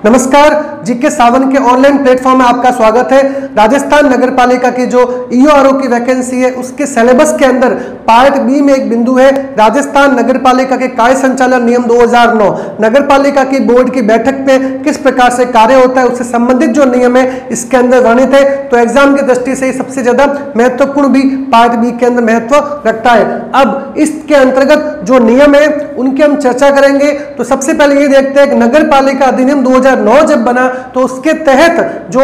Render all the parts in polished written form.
नमस्कार, जीके सावन के online platform में आपका स्वागत है। राजस्थान नगर पालिका की जो ईओआरओ की वैकेंसी है उसके सिलेबस के अंदर पार्ट बी में एक बिंदु है राजस्थान नगर पालिका के कार्य संचालन नियम 2009। नगर पालिका की बोर्ड की बैठक में किस प्रकार से कार्य होता है उससे संबंधित जो नियम है इसके अंदर वर्णित है। तो एग्जाम की दृष्टि से सबसे ज्यादा महत्वपूर्ण भी पार्ट बी के अंदर महत्व रखता है। अब इसके अंतर्गत जो नियम है उनकी हम चर्चा करेंगे। तो सबसे पहले ये देखते हैं कि नगर पालिका अधिनियम 2009 जब बना तो उसके तहत जो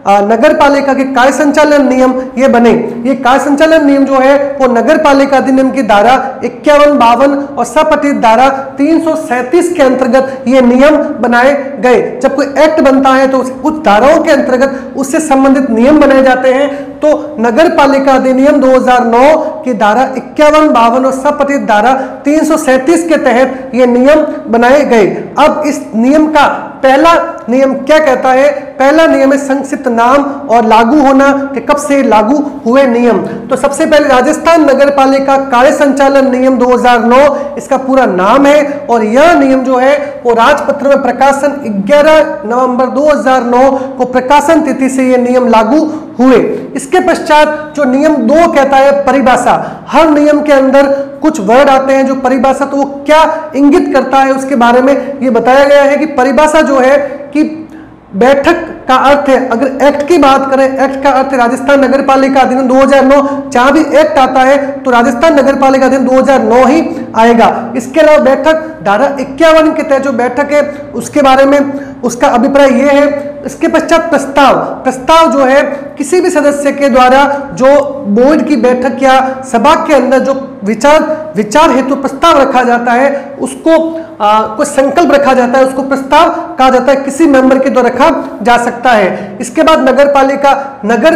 नगर पालिका के कार्य संचालन नियम ये बने। ये कार्य संचालन नियम जो है वो नगर पालिका अधिनियम की धारा 51, 52 और सपठित धारा 337 के अंतर्गत ये नियम बनाए गए। जब कोई एक्ट बनता है तो उस धाराओं के अंतर्गत उससे संबंधित नियम बनाए जाते हैं। तो नगर पालिका अधिनियम 2009 की धारा 51, 52 और सपठित धारा 337 के तहत ये नियम बनाए गए। अब इस नियम का पहला नियम क्या कहता है? पहला नियम है संक्षिप्त नाम और लागू होना कि कब से लागू हुए नियम। तो सबसे पहले राजस्थान नगर पालिका कार्य संचालन नियम 2009 इसका पूरा नाम है और यह नियम जो है वो राजपत्र में प्रकाशन 11 नवंबर 2009 को प्रकाशन तिथि से ये नियम लागू हुए। इसके पश्चात जो नियम 2 कहता है परिभाषा। हर नियम के अंदर कुछ वर्ड आते हैं जो परिभाषा तो वो क्या इंगित करता है उसके बारे में ये बताया गया है कि परिभाषा जो है कि बैठक का अर्थ है। अगर एक्ट की बात करें, एक्ट का अर्थ है राजस्थान नगर पालिका अधिनियम 2009। जहां भी एक्ट आता है तो राजस्थान नगर पालिका अधिनियम 2009 ही आएगा। इसके अलावा बैठक धारा 51 के तहत जो बैठक है उसके बारे में उसका अभिप्राय ये है। इसके पश्चात प्रस्ताव। प्रस्ताव जो है किसी भी सदस्य के द्वारा जो बोर्ड की बैठक या सभा के अंदर जो विचार हेतु प्रस्ताव रखा जाता है उसको कोई संकल्प रखा जाता है उसको प्रस्ताव कहा जाता है। किसी मेंबर के द्वारा रखा जा सकता है। इसके बाद नगर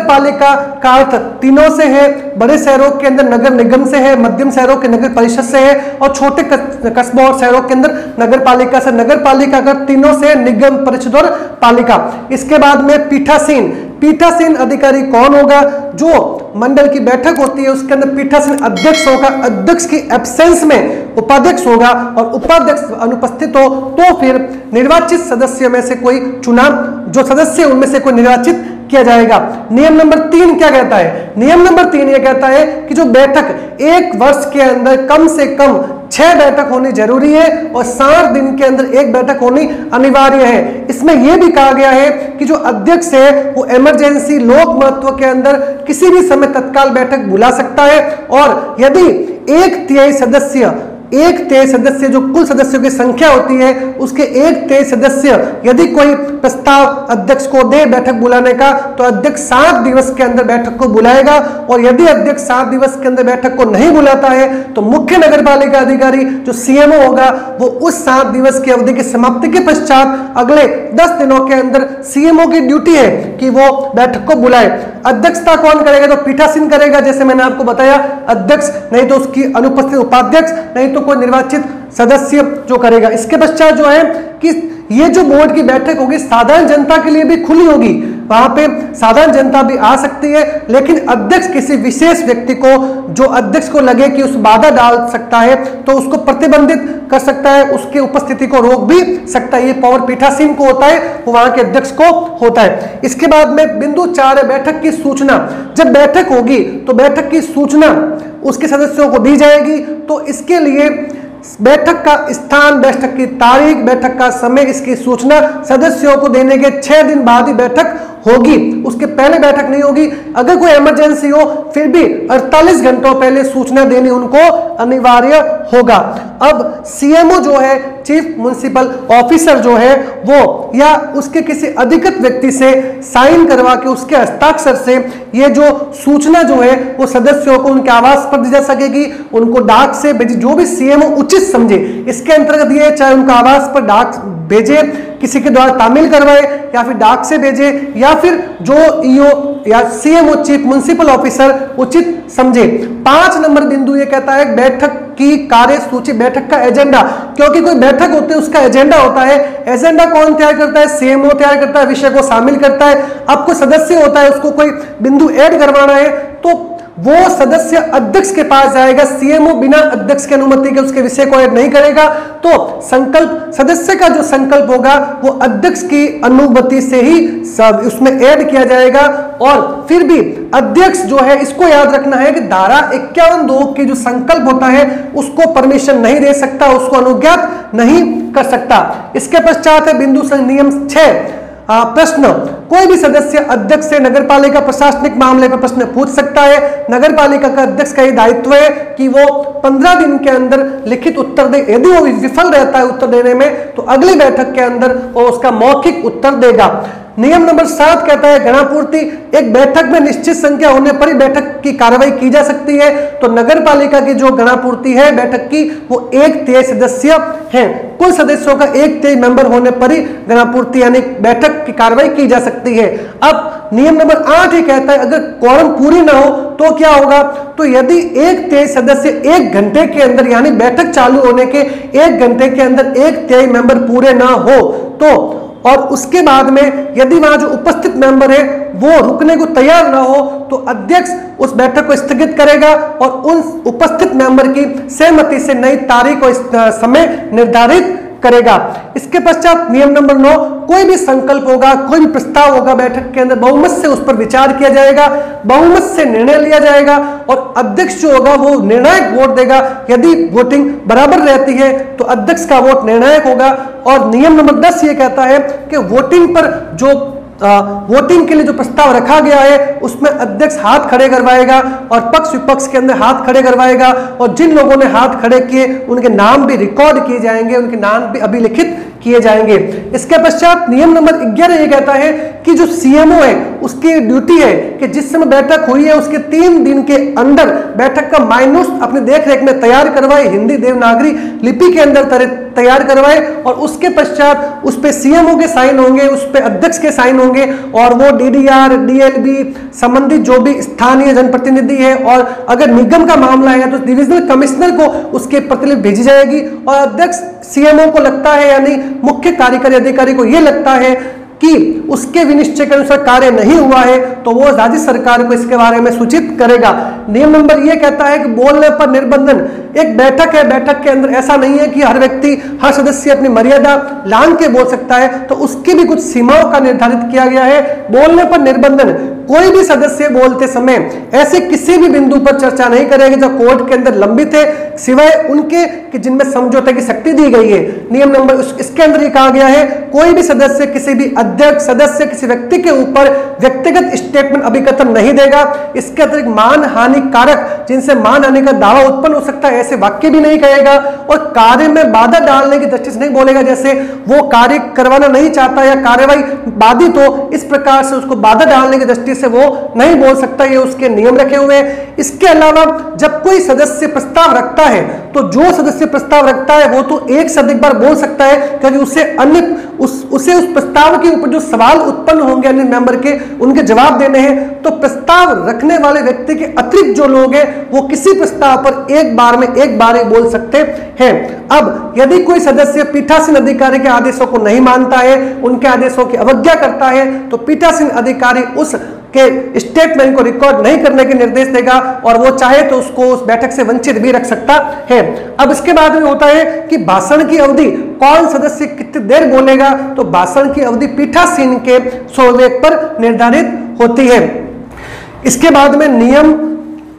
पालिका का अर्थ तीनों से है। बड़े शहरों के अंदर नगर निगम से है, मध्यम शहरों के नगर परिषद से है और छोटे कस्बों और शहरों के अंदर नगर पालिका से। नगर पालिका का तीनों से निगम, परिषद और पालिका। इसके बाद में पीठासीन अधिकारी कौन होगा? जो मंडल की बैठक होती है उसके अंदर पीठासीन अध्यक्ष होगा। अध्यक्ष की एब्सेंस में उपाध्यक्ष होगा और उपाध्यक्ष अनुपस्थित हो तो फिर निर्वाचित सदस्यों में से कोई चुनाव जो सदस्य उनमें से कोई निर्वाचित किया जाएगा। नियम नंबर 3 क्या कहता है? नियम नंबर 3 यह कहता है कि जो बैठक एक वर्ष के अंदर कम से कम 6 बैठक होनी जरूरी है और 60 दिन के अंदर एक बैठक होनी अनिवार्य है। इसमें यह भी कहा गया है कि जो अध्यक्ष है वो इमरजेंसी लोक महत्व के अंदर किसी भी समय तत्काल बैठक बुला सकता है और यदि 1/3 सदस्य जो कुल सदस्यों की संख्या होती है उसके 1/3 सदस्य यदि कोई प्रस्ताव अध्यक्ष को दे बैठक बुलाने का तो अध्यक्ष 7 दिवस के अंदर बैठक को बुलाएगा और यदि अध्यक्ष 7 दिवस के अंदर बैठक को नहीं बुलाता है तो मुख्य नगर पालिका अधिकारी जो सीएमओ होगा वो उस 7 दिवस की अवधि की समाप्ति के पश्चात अगले 10 दिनों के अंदर सीएमओ की ड्यूटी है कि वो बैठक को बुलाए। अध्यक्षता कौन करेगा? तो पीठासीन करेगा, जैसे मैंने आपको बताया, अध्यक्ष नहीं तो उसकी अनुपस्थित उपाध्यक्ष नहीं तो कोई निर्वाचित सदस्य जो करेगा। इसके पश्चात जो है कि ये जो बोर्ड की बैठक होगी साधारण जनता के लिए भी खुली होगी। वहां पे साधारण जनता भी आ सकती है लेकिन अध्यक्ष किसी विशेष व्यक्ति को जो अध्यक्ष को लगे कि उस बाधा डाल सकता है तो उसको प्रतिबंधित कर सकता है, उसके उपस्थिति को रोक भी सकता है। ये पावर पीठासीन को होता है, वो वहां के अध्यक्ष को होता है। इसके बाद में बिंदु 4 है बैठक की सूचना। जब बैठक होगी तो बैठक की सूचना उसके सदस्यों को दी जाएगी। तो इसके लिए बैठक का स्थान, बैठक की तारीख, बैठक का समय, इसकी सूचना सदस्यों को देने के 6 दिन बाद ही बैठक होगी, उसके पहले बैठक नहीं होगी। अगर कोई इमरजेंसी हो फिर भी 48 घंटों पहले सूचना देनी उनको अनिवार्य होगा। अब सीएमओ जो है चीफ म्युनिसिपल ऑफिसर जो है वो या उसके किसी अधिकृत व्यक्ति से साइन करवा के उसके हस्ताक्षर से ये जो सूचना जो है वो सदस्यों को उनके आवास पर दी जा सकेगी, उनको डाक से भेजी, जो भी सीएमओ उचित समझे। इसके अंतर्गत ये चाहे उनका आवास पर डाक भेजे, किसी के द्वारा तामील करवाए या फिर डाक से भेजे या फिर जो ईओ या सीएमओ चीफ म्युनिसिपल ऑफिसर उचित समझे। 5 नंबर बिंदु ये कहता है बैठक की कार्य सूची, बैठक का एजेंडा। क्योंकि कोई बैठक होती है उसका एजेंडा होता है। एजेंडा कौन तैयार करता है? सीएमओ तैयार करता है, विषय को शामिल करता है। अब कोई सदस्य होता है उसको कोई बिंदु ऐड करवाना है तो वो सदस्य अध्यक्ष के पास जाएगा। सीएमओ बिना अध्यक्ष की अनुमति के उसके विषय को ऐड नहीं करेगा। तो संकल्प, सदस्य का जो संकल्प होगा वो अध्यक्ष की अनुमति से ही सब उसमें ऐड किया जाएगा। और फिर भी अध्यक्ष जो है, इसको याद रखना है कि धारा 51(2) की जो संकल्प होता है उसको परमिशन नहीं दे सकता, उसको अनुज्ञात नहीं कर सकता। इसके पश्चात है बिंदु नियम 6 प्रश्न, कोई भी सदस्य अध्यक्ष से नगरपालिका प्रशासनिक मामले पर प्रश्न पूछ सकता है। नगरपालिका का अध्यक्ष का ये दायित्व है कि वो 15 दिन के अंदर लिखित उत्तर दे। यदि वो विफल रहता है उत्तर देने में तो अगली बैठक के अंदर वो उसका मौखिक उत्तर देगा। नियम नंबर 7 कहता है गणापूर्ति, एक बैठक में निश्चित संख्या होने पर ही बैठक की कार्रवाई की जा सकती है। तो नगरपालिका की जो गणापूर्ति है बैठक की, वो 1/3 सदस्य हैं। कुल सदस्यों का 1/3 मेंबर होने पर ही गणापूर्ति यानी बैठक की कार्रवाई की जा सकती है। अब नियम नंबर 8 ही कहता है अगर क्वारम पूरी ना हो तो क्या होगा, तो यदि 1/3 सदस्य 1 घंटे के अंदर यानी बैठक चालू होने के 1 घंटे के अंदर 1/3 मेंबर पूरे ना हो तो, और उसके बाद में यदि वहां जो उपस्थित मेंबर है वो रुकने को तैयार ना हो तो अध्यक्ष उस बैठक को स्थगित करेगा और उन उपस्थित मेंबर की सहमति से नई तारीख और समय निर्धारित करेगा। इसके पश्चात नियम नंबर 9, कोई भी संकल्प होगा, कोई भी प्रस्ताव होगा बैठक के अंदर बहुमत से उस पर विचार किया जाएगा, बहुमत से निर्णय लिया जाएगा और अध्यक्ष जो होगा वो निर्णायक वोट देगा। यदि वोटिंग बराबर रहती है तो अध्यक्ष का वोट निर्णायक होगा। और नियम नंबर 10 ये कहता है कि वोटिंग पर जो वोटिंग के लिए जो प्रस्ताव रखा गया है उसमें अध्यक्ष हाथ खड़े करवाएगा और पक्ष विपक्ष के अंदर हाथ खड़े करवाएगा और जिन लोगों ने हाथ खड़े किए उनके नाम भी रिकॉर्ड किए जाएंगे, उनके नाम भी अभिलिखित किए जाएंगे। इसके पश्चात नियम नंबर 11 ये कहता है कि जो सीएमओ है उसकी ड्यूटी है कि जिस समय बैठक हुई है उसके 3 दिन के अंदर बैठक का माइनूस अपने देखरेख में तैयार करवाए, हिंदी देवनागरी लिपि के अंदर तैयार करवाए और उसके पश्चात उस पे सीएमओ के साइन होंगे, उस पे अध्यक्ष के साइन होंगे और वो डीडीआर, डीएलबी संबंधित जो भी स्थानीय जनप्रतिनिधि है और अगर निगम का मामला है तो डिविजनल कमिश्नर को उसके प्रतिलिपि भेजी जाएगी और अध्यक्ष सीएमओ को लगता है यानी मुख्य कार्यकारी अधिकारी को यह लगता है कि उसके विनिश्चय के अनुसार कार्य नहीं हुआ है तो वो राज्य सरकार को इसके बारे में सूचित करेगा। नियम नंबर ये कहता है कि बोलने पर निर्बंधन, एक बैठक है, बैठक के अंदर ऐसा नहीं है कि हर व्यक्ति, हर सदस्य अपनी मर्यादा लांघ के बोल सकता है, तो उसकी भी कुछ सीमाओं का निर्धारित किया गया है। बोलने पर निर्बंधन, कोई भी सदस्य बोलते समय ऐसे किसी भी बिंदु पर चर्चा नहीं करेगा जो कोर्ट के अंदर लंबित है सिवाय उनके कि जिनमें समझौते की शक्ति दी गई है। नियम नंबर इसके अंदर ये कहा गया है कोई भी सदस्य किसी भी अध्यक्ष सदस्य किसी व्यक्ति के ऊपर व्यक्तिगत स्टेटमेंट अभिकथन नहीं देगा। इसके अतिरिक्त मान हानि कारक जिनसे मान हानि का दावा उत्पन्न हो सकता है ऐसे वाक्य भी नहीं कहेगा और कार्य में बाधा डालने की दृष्टि से नहीं बोलेगा, जैसे वो कार्य करवाना नहीं चाहता या कार्यवाही बाधित हो इस प्रकार से उसको बाधा डालने की दृष्टि से वो नहीं बोल सकता, ये उसके नियम रखे हुए हैं। इसके अलावा जब कोई सदस्य प्रस्ताव रखता है तो जो सदस्य प्रस्ताव रखता है वो तो एक से अधिक बार बोल सकता है क्योंकि उसे अन्य उसे उस प्रस्ताव के ऊपर जो सवाल उत्पन्न होंगे अन्य मेंबर के उनके जवाब देने हैं। तो प्रस्ताव रखने वाले व्यक्ति के अतिरिक्त जो लोग हैं वो किसी प्रस्ताव पर एक बार ही बोल सकते हैं। अब यदि कोई सदस्य पीठासीन अधिकारी के आदेशों को नहीं मानता है, उनके आदेशों की अवज्ञा करता है तो पीठासीन अधिकारी उस के स्टेटमेंट को रिकॉर्ड नहीं करने के निर्देश देगा और वो चाहे तो उसको उस बैठक से वंचित भी रख सकता है। अब इसके बाद में होता है कि भाषण की अवधि, कौन सदस्य कितनी देर बोलेगा, तो भाषण की अवधि पीठासीन के स्वविवेक पर निर्धारित होती है। इसके बाद में नियम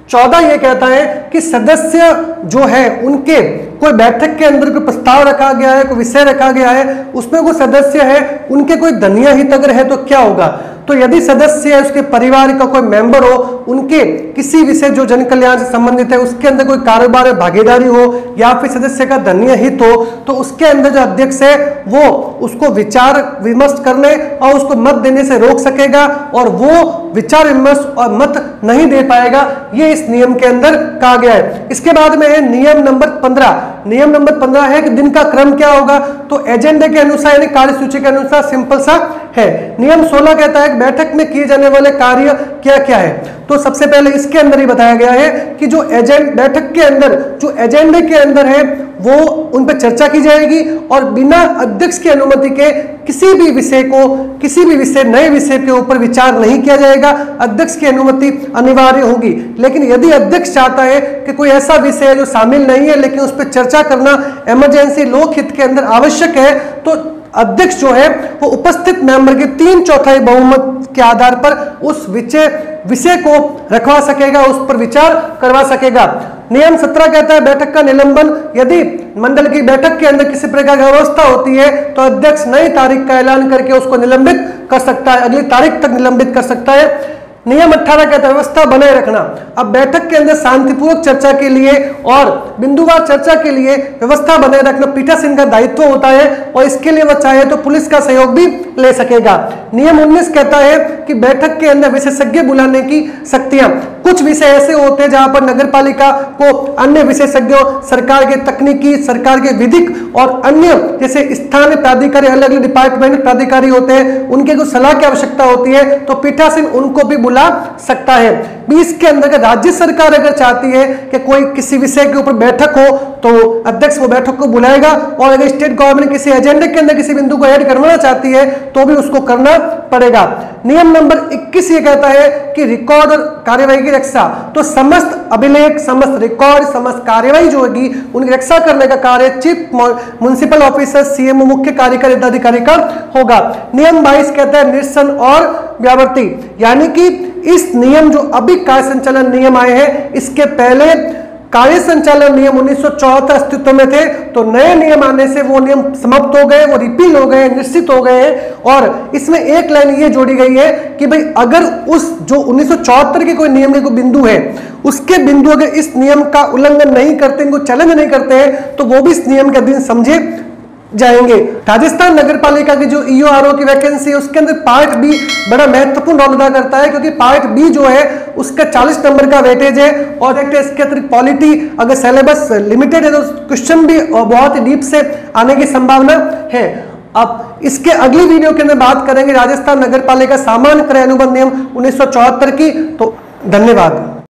14 ये कहता है कि सदस्य जो है उनके कोई बैठक के अंदर कोई प्रस्ताव रखा गया है, कोई विषय रखा गया है, उसमें कोई सदस्य है उनके कोई धनिया हित अगर है तो क्या होगा, तो यदि सदस्य है उसके परिवार का कोई मेंबर हो, उनके किसी विषय जो जन कल्याण से संबंधित है उसके अंदर कोई कारोबार में भागीदारी हो या फिर सदस्य का धन्य हित हो तो उसके अंदर जो अध्यक्ष है वो उसको विचार विमर्श करने और उसको मत देने से रोक सकेगा और वो विचार विमर्श और मत नहीं दे पाएगा, ये इस नियम के अंदर कहा गया है। इसके बाद में है नियम नंबर 15। नियम नंबर 15 है कि दिन का क्रम क्या होगा, तो एजेंडे के अनुसार यानी कार्यसूची के अनुसार सिंपल सा है। नियम 16 कहता है कि बैठक में किए जाने वाले कार्य क्या क्या है, तो सबसे पहले इसके अंदर ही बताया गया है कि जो बैठक के अंदर जो एजेंडे के अंदर है वो उन पर चर्चा की जाएगी और बिना अध्यक्ष की अनुमति के किसी भी विषय नए विषय के ऊपर विचार नहीं किया जाएगा। अध्यक्ष की अनुमति अनिवार्य होगी, लेकिन यदि अध्यक्ष चाहता है कि कोई ऐसा विषय है जो शामिल नहीं है लेकिन उस पर चर्चा करना इमरजेंसी लोकहित के अंदर आवश्यक है, तो अध्यक्ष जो है वो उपस्थित मेंबर के 3/4 बहुमत के आधार पर उस विषय को रखवा सकेगा, उस पर विचार करवा सकेगा। नियम 17 कहता है बैठक का निलंबन, यदि मंडल की बैठक के अंदर किसी प्रकार की अवस्था होती है तो अध्यक्ष नई तारीख का ऐलान करके उसको निलंबित कर सकता है, अगली तारीख तक निलंबित कर सकता है। नियम 18 कहता है व्यवस्था बनाए रखना। अब बैठक के अंदर शांतिपूर्वक चर्चा के लिए और बिंदुवार चर्चा के लिए व्यवस्था बनाए रखना पीठासीन का दायित्व होता है और इसके लिए वह चाहे तो पुलिस का सहयोग भी ले सकेगा। नियम 19 कहता है कि बैठक के अंदर विशेषज्ञ बुलाने की शक्तियां, कुछ विषय ऐसे होते हैं जहां पर नगरपालिका को अन्य विशेषज्ञों, सरकार के तकनीकी, सरकार के विधिक और अन्य जैसे स्थानीय प्राधिकारी, अलग अलग डिपार्टमेंट प्राधिकारी होते हैं, उनके कुछ सलाह की आवश्यकता होती है तो पीठासीन उनको भी बुला सकता है। 20 के अंदर राज्य सरकार अगर चाहती है कि कोई किसी विषय के ऊपर बैठक हो तो अध्यक्ष वो बैठक को बुलाएगा, और अगर स्टेट गवर्नमेंट किसी एजेंडे के अंदर किसी बिंदु को ऐड करवाना चाहती है तो भी उसको करना पड़ेगा। नियम नंबर 21 ये कहता है कि रिकॉर्ड और कार्यवाही की रक्षा, तो समस्त अभिलेख, समस्त रिकॉर्ड, समस्त कार्यवाही जो होगी उनकी रक्षा करने का कार्य चीफ म्युनिसिपल ऑफिसर, सीएमओ, मुख्य कार्यकारी अधिकारी का होगा। नियम 22 कहता है निरसन और व्यावर्ती, यानी कि इस नियम जो अभी कार्य संचालन नियम आए हैं इसके पहले कार्य संचालन नियम 1974 अस्तित्व में थे, तो नए नियम आने से वो नियम समाप्त हो गए, वो रिपील हो गए, निश्चित हो गए हैं। और इसमें एक लाइन ये जोड़ी गई है कि भाई अगर उस जो 1974 के कोई नियम के कोई बिंदु है उसके बिंदु अगर इस नियम का उल्लंघन नहीं करते, इनको चैलेंज नहीं करते हैं तो वो भी इस नियम के अधीन समझे जाएंगे। राजस्थान नगरपालिका की जो ईओआरओ की वैकेंसी है उसके अंदर पार्ट बी बड़ा महत्वपूर्ण रोल अदा करता है, क्योंकि पार्ट बी जो है उसका 40 नंबर का वेटेज है और इसके अतिरिक्त पॉलिटी, अगर सिलेबस लिमिटेड है तो क्वेश्चन भी बहुत ही डीप से आने की संभावना है। अब इसके अगली वीडियो के अंदर बात करेंगे राजस्थान नगरपालिका सामान्य क्रय अनुबंध नियम 1974 की। तो धन्यवाद।